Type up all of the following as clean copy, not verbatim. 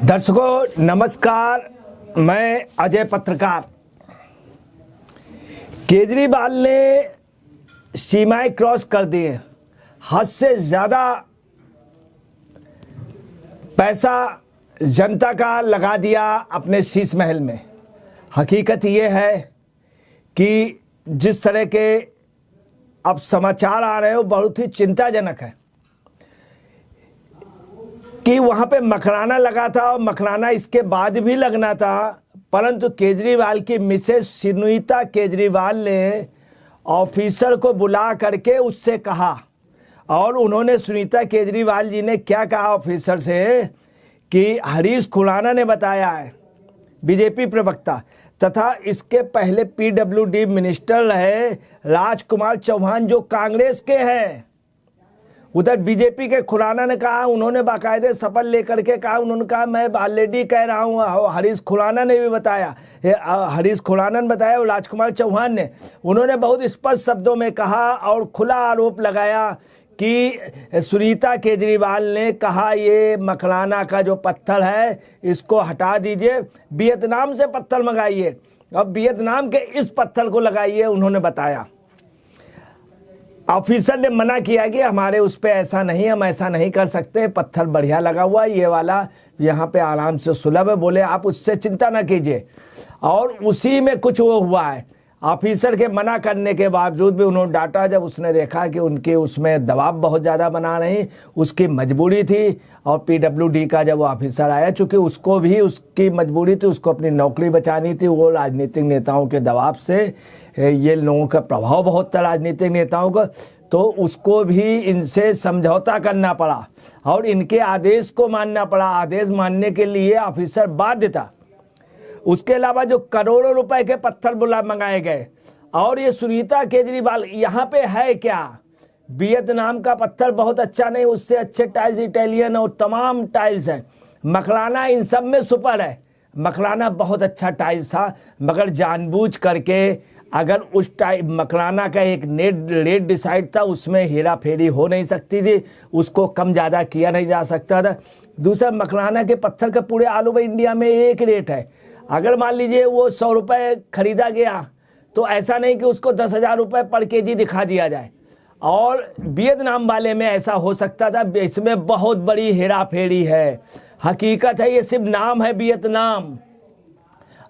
दर्शकों नमस्कार, मैं अजय पत्रकार। केजरीवाल ने सीमाएं क्रॉस कर दी हैं। हद से ज़्यादा पैसा जनता का लगा दिया अपने शीश महल में। हकीकत ये है कि जिस तरह के अब समाचार आ रहे हैं वो बहुत ही चिंताजनक है कि वहाँ पे मकराना लगा था और मकराना इसके बाद भी लगना था, परंतु केजरीवाल की मिसेस सुनीता केजरीवाल ने ऑफिसर को बुला करके उससे कहा, और उन्होंने सुनीता केजरीवाल जी ने क्या कहा ऑफिसर से कि हरीश खुराना ने बताया है, बीजेपी प्रवक्ता तथा इसके पहले पीडब्ल्यूडी मिनिस्टर रहे राजकुमार चौहान जो कांग्रेस के हैं। उधर बीजेपी के खुराना ने कहा, उन्होंने बाकायदे शपथ लेकर के कहा, उन्होंने कहा मैं ऑलरेडी कह रहा हूँ। हरीश खुराना ने भी बताया, हरीश खुराना ने बताया और राजकुमार चौहान ने, उन्होंने बहुत स्पष्ट शब्दों में कहा और खुला आरोप लगाया कि सुनीता केजरीवाल ने कहा ये मकराना का जो पत्थर है इसको हटा दीजिए, वियतनाम से पत्थर मंगाइए, अब वियतनाम के इस पत्थर को लगाइए। उन्होंने बताया, ऑफिसर ने मना किया कि हमारे उस पे ऐसा नहीं, हम ऐसा नहीं कर सकते, पत्थर बढ़िया लगा हुआ ये वाला यहाँ पे आराम से सुलभ है, बोले आप उससे चिंता ना कीजिए। और उसी में कुछ वो हुआ है, ऑफिसर के मना करने के बावजूद भी उन्होंने डांटा। जब उसने देखा कि उनके उसमें दबाव बहुत ज़्यादा बना रही, उसकी मजबूरी थी, और पीडब्ल्यूडी का जब वो ऑफिसर आया, चूँकि उसको भी उसकी मजबूरी थी, उसको अपनी नौकरी बचानी थी, वो राजनीतिक नेताओं के दबाव से, ये लोगों का प्रभाव बहुत था राजनीतिक नेताओं का, तो उसको भी इनसे समझौता करना पड़ा और इनके आदेश को मानना पड़ा। आदेश मानने के लिए ऑफिसर बाध्य था। उसके अलावा जो करोड़ों रुपए के पत्थर मंगाए गए, और ये सुनीता केजरीवाल यहाँ पे है क्या, वियतनाम का पत्थर बहुत अच्छा नहीं, उससे अच्छे टाइल्स इटालियन और तमाम टाइल्स हैं। मकराना इन सब में सुपर है, मकराना बहुत अच्छा टाइल्स था, मगर जानबूझ करके अगर उस मकराना का एक नेट रेट डिसाइड था, उसमें हेरा फेरी हो नहीं सकती थी, उसको कम ज़्यादा किया नहीं जा सकता था। दूसरा, मकराना के पत्थर का पूरे ऑल ओवर इंडिया में एक रेट है। अगर मान लीजिए वो 100 रुपये खरीदा गया तो ऐसा नहीं कि उसको 10,000 रुपये पर केजी दिखा दिया जाए, और वियतनाम वाले में ऐसा हो सकता था। इसमें बहुत बड़ी हेरा फेरी है। हकीकत है ये सिर्फ नाम है वियतनाम,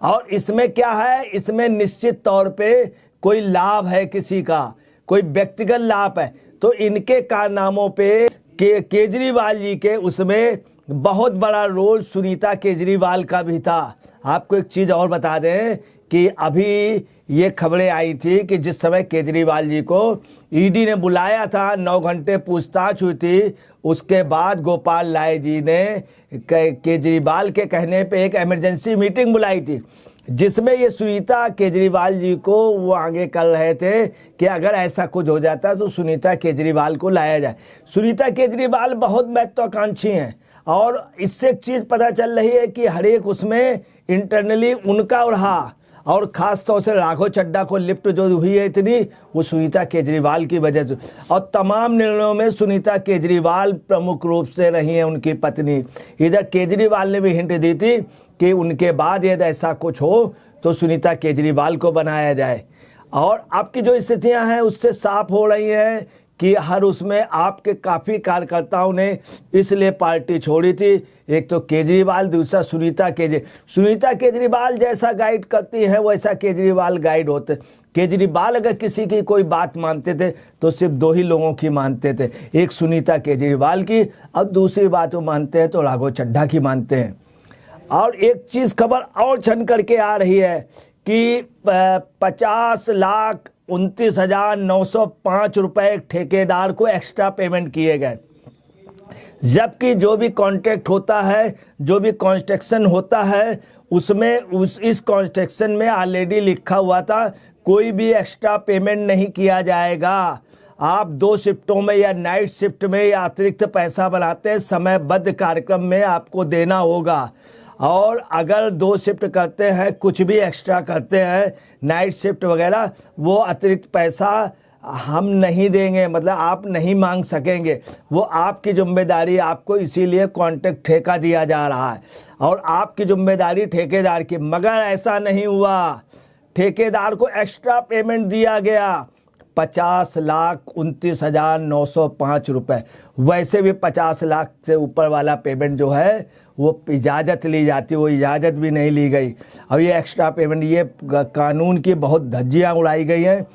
और इसमें क्या है, इसमें निश्चित तौर पे कोई लाभ है, किसी का कोई व्यक्तिगत लाभ है। तो इनके कारनामों पे केजरीवाल जी के उसमें बहुत बड़ा रोल सुनीता केजरीवाल का भी था। आपको एक चीज़ और बता दें कि अभी ये खबरें आई थी कि जिस समय केजरीवाल जी को ईडी ने बुलाया था, 9 घंटे पूछताछ हुई थी, उसके बाद गोपाल राय जी ने केजरीवाल के कहने पे एक इमरजेंसी मीटिंग बुलाई थी, जिसमें ये सुनीता केजरीवाल जी को वो आगे कर रहे थे कि अगर ऐसा कुछ हो जाता तो सुनीता केजरीवाल को लाया जाए। सुनीता केजरीवाल बहुत महत्वाकांक्षी हैं, और इससे एक चीज़ पता चल रही है कि हर एक उसमें इंटरनली उनका रहा, और ख़ास तौर से राघव चड्ढा को लिफ्ट जो हुई है इतनी, वो सुनीता केजरीवाल की वजह से, और तमाम निर्णयों में सुनीता केजरीवाल प्रमुख रूप से रही हैं, उनकी पत्नी। इधर केजरीवाल ने भी हिंट दी थी कि उनके बाद यदि ऐसा कुछ हो तो सुनीता केजरीवाल को बनाया जाए। और आपकी जो स्थितियां हैं उससे साफ हो रही हैं कि हर उसमें आपके काफ़ी कार्यकर्ताओं ने इसलिए पार्टी छोड़ी थी। एक तो केजरीवाल, दूसरा सुनीता केजरीवाल जैसा गाइड करती हैं वैसा केजरीवाल गाइड होते। केजरीवाल अगर किसी की कोई बात मानते थे तो सिर्फ 2 ही लोगों की मानते थे, एक सुनीता केजरीवाल की, और दूसरी बात वो मानते हैं तो राघव चड्ढा की मानते हैं। और एक चीज़ खबर और छन करके आ रही है कि 50,29,905 रुपये ठेकेदार को एक्स्ट्रा पेमेंट किए गए, जबकि जो भी कॉन्ट्रैक्ट होता है, जो भी कंस्ट्रक्शन होता है, उसमें इस कंस्ट्रक्शन में ऑलरेडी लिखा हुआ था कोई भी एक्स्ट्रा पेमेंट नहीं किया जाएगा। आप 2 शिफ्टों में या नाइट शिफ्ट में या अतिरिक्त पैसा बनाते हैं, समयबद्ध कार्यक्रम में आपको देना होगा। और अगर 2 शिफ्ट करते हैं, कुछ भी एक्स्ट्रा करते हैं, नाइट शिफ्ट वगैरह, वो अतिरिक्त पैसा हम नहीं देंगे, मतलब आप नहीं मांग सकेंगे, वो आपकी जिम्मेदारी, आपको इसीलिए कॉन्ट्रैक्ट ठेका दिया जा रहा है और आपकी जिम्मेदारी ठेकेदार की। मगर ऐसा नहीं हुआ, ठेकेदार को एक्स्ट्रा पेमेंट दिया गया 50,29,905 रुपये। वैसे भी 50 लाख से ऊपर वाला पेमेंट जो है वो इजाज़त ली जाती, वो इजाज़त भी नहीं ली गई। और ये एक्स्ट्रा पेमेंट, ये कानून की बहुत धज्जियाँ उड़ाई गई हैं,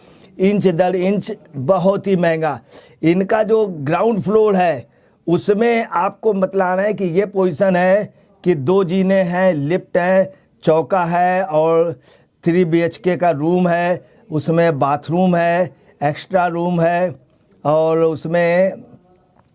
इंच दर इंच, बहुत ही महंगा। इनका जो ग्राउंड फ्लोर है उसमें आपको बतलाना है कि ये पोजीशन है कि 2 जीने हैं, लिफ्ट है, चौका है और 3 BHK का रूम है, उसमें बाथरूम है, एक्स्ट्रा रूम है और उसमें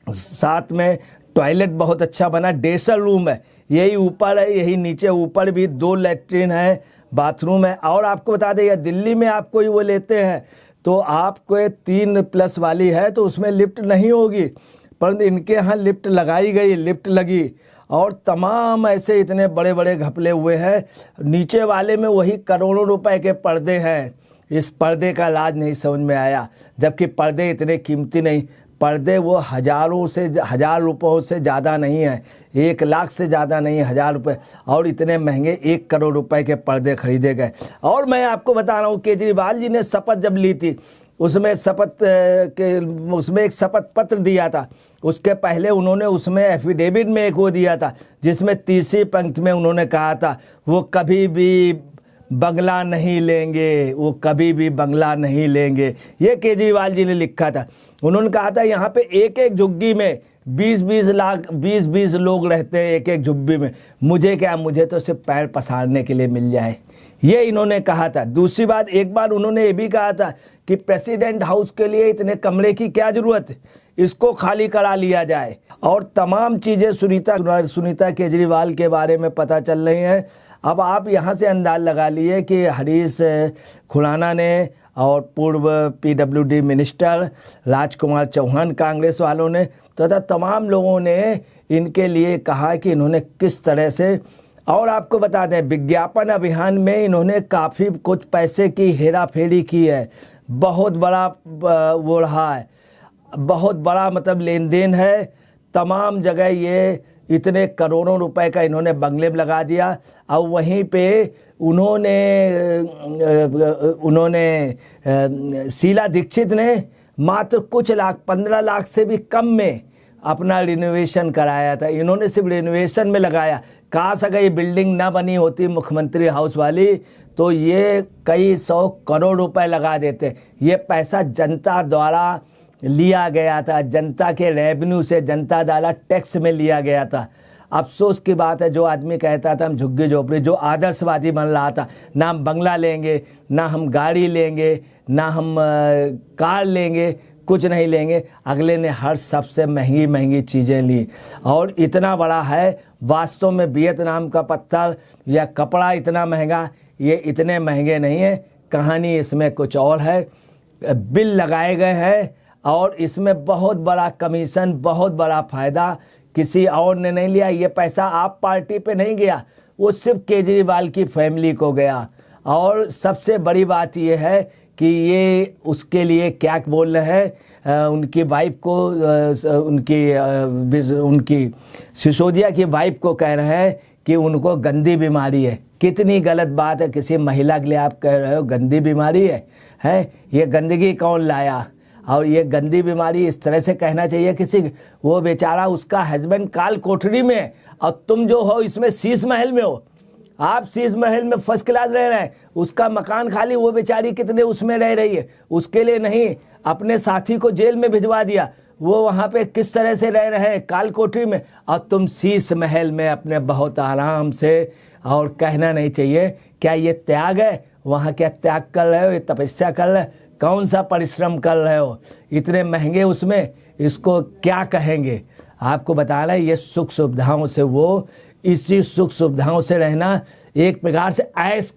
साथ में टॉयलेट बहुत अच्छा बना, डेसल रूम है। यही ऊपर है, यही नीचे, ऊपर भी 2 लैट्रिन है, बाथरूम है। और आपको बता दें, या दिल्ली में आप कोई वो लेते हैं तो आपको 3+ वाली है तो उसमें लिफ्ट नहीं होगी, परंतु इनके यहाँ लिफ्ट लगाई गई, लिफ्ट लगी। और तमाम ऐसे इतने बड़े बड़े घपले हुए हैं। नीचे वाले में वही करोड़ों रुपए के पर्दे हैं। इस पर्दे का इलाज नहीं समझ में आया, जबकि पर्दे इतने कीमती नहीं, पर्दे वो हज़ार रुपयों से ज़्यादा नहीं है, 1 लाख से ज़्यादा नहीं, 1000 रुपये। और इतने महंगे 1 करोड़ रुपए के पर्दे खरीदे गए। और मैं आपको बता रहा हूँ, केजरीवाल जी ने शपथ जब ली थी उसमें एक शपथ पत्र दिया था। उसके पहले उन्होंने उसमें एफिडेविट में एक वो दिया था जिसमें तीसरी पंक्ति में उन्होंने कहा था वो कभी भी बंगला नहीं लेंगे, वो कभी भी बंगला नहीं लेंगे। ये केजरीवाल जी ने लिखा था। उन्होंने कहा था यहाँ पे एक एक झुग्गी में 20-20 लोग रहते हैं, एक एक झुग्गी में। मुझे क्या, मुझे तो सिर्फ पैर पसारने के लिए मिल जाए, ये इन्होंने कहा था। दूसरी बात, एक बार उन्होंने ये भी कहा था कि प्रेसिडेंट हाउस के लिए इतने कमरे की क्या ज़रूरत है, इसको खाली करा लिया जाए। और तमाम चीज़ें सुनीता केजरीवाल के बारे में पता चल रही हैं। अब आप यहाँ से अंदाज लगा लिए कि हरीश खुराना ने और पूर्व PWD मिनिस्टर राजकुमार चौहान, कांग्रेस वालों ने तथा तमाम लोगों ने इनके लिए कहा कि इन्होंने किस तरह से। और आपको बता दें, विज्ञापन अभियान में इन्होंने काफ़ी कुछ पैसे की हेरा फेरी की है। बहुत बड़ा वो रहा है, बहुत बड़ा मतलब लेन देन है। तमाम जगह ये इतने करोड़ों रुपए का इन्होंने बंगले में लगा दिया। और वहीं पे उन्होंने शीला दीक्षित ने मात्र कुछ लाख, 15 लाख से भी कम में अपना रिनोवेशन कराया था। इन्होंने सिर्फ रिनोवेशन में लगाया। काश अगर ये बिल्डिंग ना बनी होती मुख्यमंत्री हाउस वाली तो ये कई 100 करोड़ रुपए लगा देते। ये पैसा जनता द्वारा लिया गया था, जनता के रेवेन्यू से, जनता द्वारा टैक्स में लिया गया था। अफसोस की बात है, जो आदमी कहता था हम झुग्गी झोपड़ी, जो आदर्शवादी बन रहा था, ना हम बंगला लेंगे, ना हम गाड़ी लेंगे, ना हम कार लेंगे, कुछ नहीं लेंगे, अगले ने हर सबसे महंगी महंगी चीज़ें ली। और इतना बड़ा है, वास्तव में वियतनाम का पत्थर या कपड़ा इतना महंगा, ये इतने महंगे नहीं है। कहानी इसमें कुछ और है। बिल लगाए गए हैं और इसमें बहुत बड़ा कमीशन, बहुत बड़ा फ़ायदा किसी और ने नहीं लिया। ये पैसा आप पार्टी पे नहीं गया, वो सिर्फ केजरीवाल की फैमिली को गया। और सबसे बड़ी बात ये है कि ये उसके लिए क्या बोल रहे हैं, उनकी वाइफ को, उनकी सिसोदिया की वाइफ को कह रहे हैं कि उनको गंदी बीमारी है। कितनी गलत बात है, किसी महिला के लिए आप कह रहे हो गंदी बीमारी है? ये गंदगी कौन लाया? और ये गंदी बीमारी इस तरह से कहना चाहिए किसी, वो बेचारा उसका हस्बैंड काल कोठरी में है और तुम जो हो इसमें शीश महल में हो। आप शीश महल में फर्स्ट क्लास रह रहे हैं, उसका मकान खाली, वो बेचारी कितने उसमें रह रही है, उसके लिए नहीं, अपने साथी को जेल में भिजवा दिया, वो वहाँ पे किस तरह से रह रहे हैं काल कोठरी में, और तुम शीश महल में अपने बहुत आराम से। और कहना नहीं चाहिए, क्या ये त्याग है? वहाँ क्या त्याग कर रहे हो? ये तपस्या कर रहे हो? कौन सा परिश्रम कर रहे हो? इतने महंगे उसमें, इसको क्या कहेंगे? आपको बताना है, ये सुख सुविधाओं से, वो इसी सुख सुविधाओं से रहना, एक प्रकार से ऐश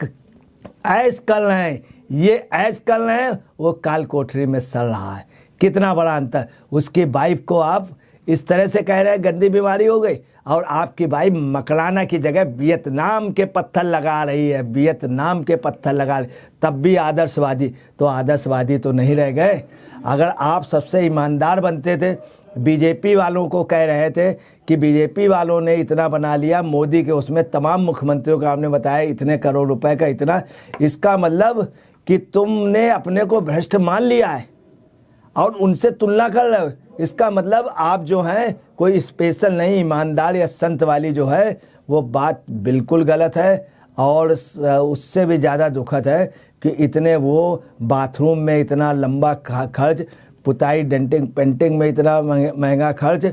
कर रहे हैं। ये ऐश कर रहे हैं, वो काल कोठरी में सड़ रहा है। कितना बड़ा अंतर। उसकी वाइफ को आप इस तरह से कह रहे हैं गंदी बीमारी हो गई। और आपकी भाई मकलाना की जगह वियतनाम के पत्थर लगा रही है, वियतनाम के पत्थर लगा रही, तब भी आदर्शवादी। तो आदर्शवादी तो नहीं रह गए। अगर आप सबसे ईमानदार बनते थे, बीजेपी वालों को कह रहे थे कि बीजेपी वालों ने इतना बना लिया मोदी के, उसमें तमाम मुख्यमंत्रियों का आपने बताया इतने करोड़ रुपए का, इतना, इसका मतलब कि तुमने अपने को भ्रष्ट मान लिया है और उनसे तुलना कर रहे हो। इसका मतलब आप जो हैं कोई स्पेशल नहीं, ईमानदार या संत वाली जो है वो बात बिल्कुल गलत है। और उससे भी ज़्यादा दुखद है कि इतने वो बाथरूम में इतना लंबा खर्च, पुताई डेंटिंग पेंटिंग में इतना महंगा खर्च,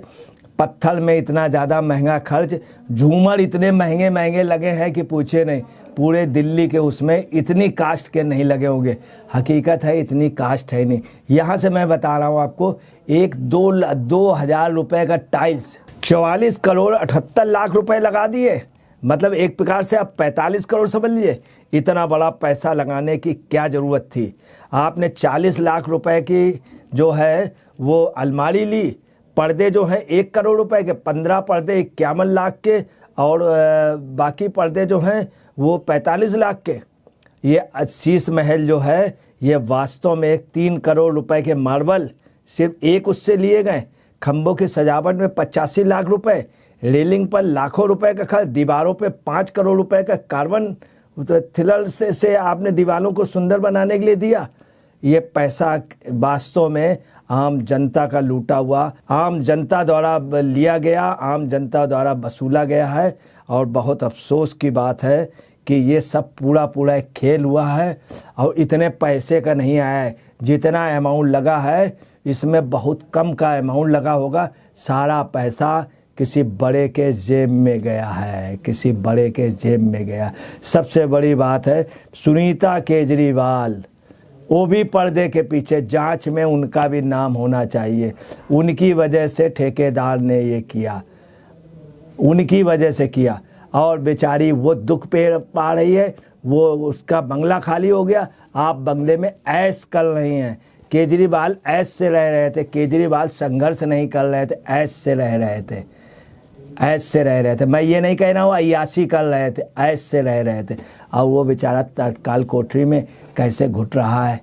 पत्थर में इतना ज़्यादा महंगा खर्च, झूमर इतने महंगे महंगे लगे हैं कि पूछे नहीं। पूरे दिल्ली के उसमें इतनी कास्ट के नहीं लगे होंगे। हकीकत है इतनी कास्ट है नहीं। यहाँ से मैं बता रहा हूँ आपको, एक 2,000 रुपये का टाइल्स 44 करोड़ 78 लाख रुपए लगा दिए। मतलब एक प्रकार से आप 45 करोड़ समझ लीजिए। इतना बड़ा पैसा लगाने की क्या ज़रूरत थी? आपने 40 लाख रुपए की जो है वो अलमारी ली। पर्दे जो हैं 1 करोड़ रुपए के, 15 पर्दे 51 लाख के, और बाकी पर्दे जो हैं वो 45 लाख के। ये शीश महल जो है ये वास्तव में 3 करोड़ रुपए के मार्बल सिर्फ एक उससे लिए गए। खंभों की सजावट में 85 लाख रुपए, रेलिंग पर लाखों रुपए का खर्च, दीवारों पे 5 करोड़ रुपए का कार्बन थिलर से आपने दीवारों को सुंदर बनाने के लिए दिया। ये पैसा वास्तव में आम जनता का लूटा हुआ, आम जनता द्वारा लिया गया, आम जनता द्वारा वसूला गया है। और बहुत अफसोस की बात है कि ये सब पूरा एक खेल हुआ है और इतने पैसे का नहीं आया है। जितना अमाउंट लगा है इसमें बहुत कम का अमाउंट लगा होगा। सारा पैसा किसी बड़े के जेब में गया है, किसी बड़े के जेब में गया। सबसे बड़ी बात है सुनीता केजरीवाल, वो भी पर्दे के पीछे, जांच में उनका भी नाम होना चाहिए। उनकी वजह से ठेकेदार ने ये किया, उनकी वजह से किया। और बेचारी वो दुख पे पा रही है, वो उसका बंगला खाली हो गया। आप बंगले में ऐश कर रही हैं। केजरीवाल ऐश से रह रहे थे, केजरीवाल संघर्ष नहीं कर रहे थे, ऐश से रह रहे थे, ऐश से रह रहे थे। मैं ये नहीं कह रहा हूँ अय्याशी कर रहे थे, ऐश से रह रहे थे। और वो बेचारा तत्काल कोठरी में कैसे घुट रहा है।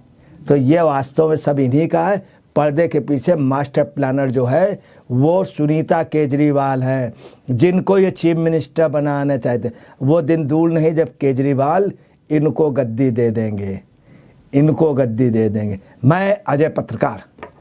तो ये वास्तव में सब इन्हीं का है। पर्दे के पीछे मास्टर प्लानर जो है वो सुनीता केजरीवाल हैं, जिनको ये चीफ मिनिस्टर बनाना चाहते। वो दिन दूर नहीं जब केजरीवाल इनको गद्दी दे देंगे, इनको गद्दी दे देंगे। मैं अजय पत्रकार।